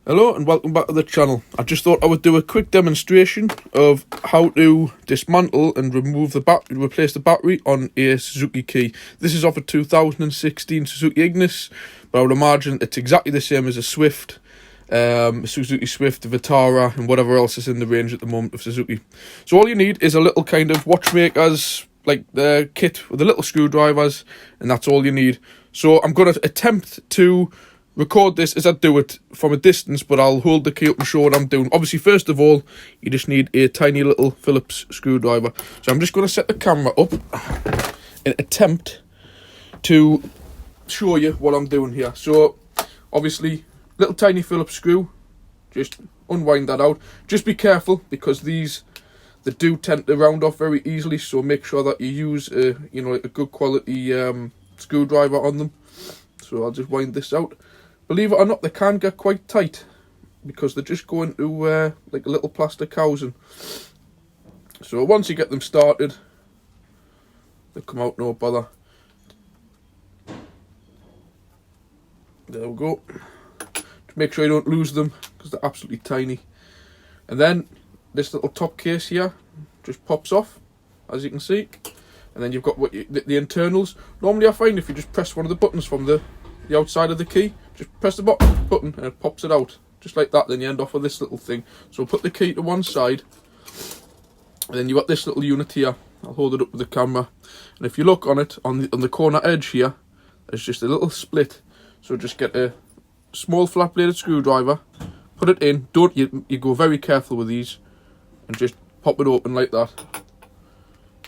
Hello and welcome back to the channel. I just thought I would do a quick demonstration of how to dismantle and remove the battery, replace the battery on a Suzuki Key. This is off a 2016 Suzuki Ignis, but I would imagine it's exactly the same as a Swift, Suzuki Swift, Vitara and whatever else is in the range at the moment of Suzuki. So all you need is a little kind of watchmaker's like the kit with the little screwdrivers, and that's all you need. So I'm going to attempt to record this as I do it from a distance, but I'll hold the key up and show what I'm doing. Obviously, first of all, you just need a tiny little Phillips screwdriver. So I'm just going to set the camera up and attempt to show you what I'm doing here. So obviously, little tiny Phillips screw, just unwind that out. Just be careful because they do tend to round off very easily, so make sure that you use a good quality screwdriver on them. So I'll just wind this out. Believe it or not, they can get quite tight because they're just going to like a little plastic housing. So once you get them started, they come out no bother. There we go. Just make sure you don't lose them because they're absolutely tiny. And then this little top case here just pops off, as you can see. And then you've got the internals. Normally I find if you just press one of the buttons from the outside of the key, just press the button and it pops it out just like that. Then you end off with this little thing. So we'll put the key to one side, and then you've got this little unit here. I'll hold it up with the camera, and if you look on it, on the corner edge here, there's just a little split. So just get a small flat bladed screwdriver, put it in. You go very careful with these, and just pop it open like that.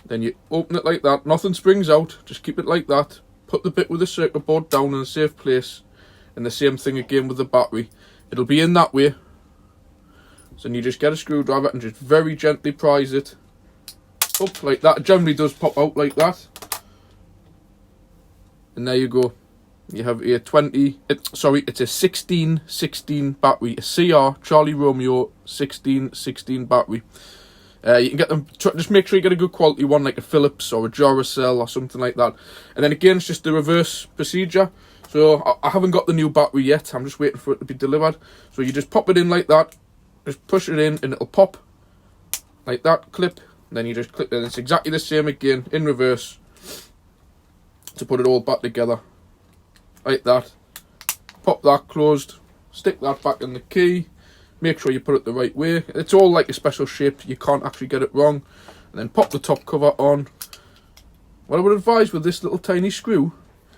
Then you open it like that, nothing springs out, just keep it like that. Put the bit with the circuit board down in a safe place, and the same thing again with the battery. It'll be in that way. So then you just get a screwdriver and just very gently prise it up like that. It generally does pop out like that. And there you go. You have a it's a 1616 battery, a CR Charlie Romeo 1616 battery. You can get them, just make sure you get a good quality one, like a Phillips or a Duracell or something like that. And then again, it's just the reverse procedure. So I haven't got the new battery yet, I'm just waiting for it to be delivered. So you just pop it in like that, just push it in and it'll pop like that, clip. And then you just clip it, and it's exactly the same again in reverse to put it all back together like that. Pop that closed, stick that back in the key. Make sure you put it the right way. It's all like a special shape, you can't actually get it wrong. And then pop the top cover on. What I would advise with this little tiny screw,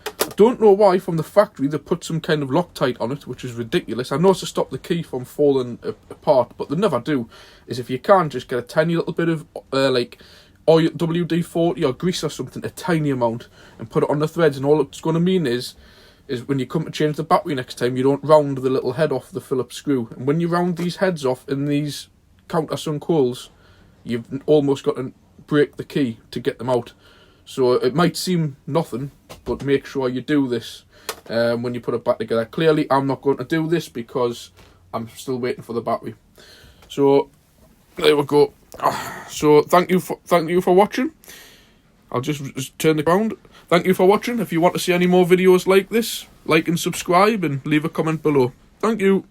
I don't know why from the factory they put some kind of Loctite on it, which is ridiculous. I know it's to stop the key from falling apart, but they never do. Is if you can, just get a tiny little bit of like oil, WD-40 or grease or something, a tiny amount, and put it on the threads. And all it's going to mean is when you come to change the battery next time, you don't round the little head off the Phillips screw. And when you round these heads off in these countersunk holes, you've almost got to break the key to get them out. So it might seem nothing, but make sure you do this when you put it back together. Clearly, I'm not going to do this because I'm still waiting for the battery. So there we go. So thank you for watching. I'll just turn the ground. Thank you for watching. If you want to see any more videos like this, like and subscribe and leave a comment below. Thank you.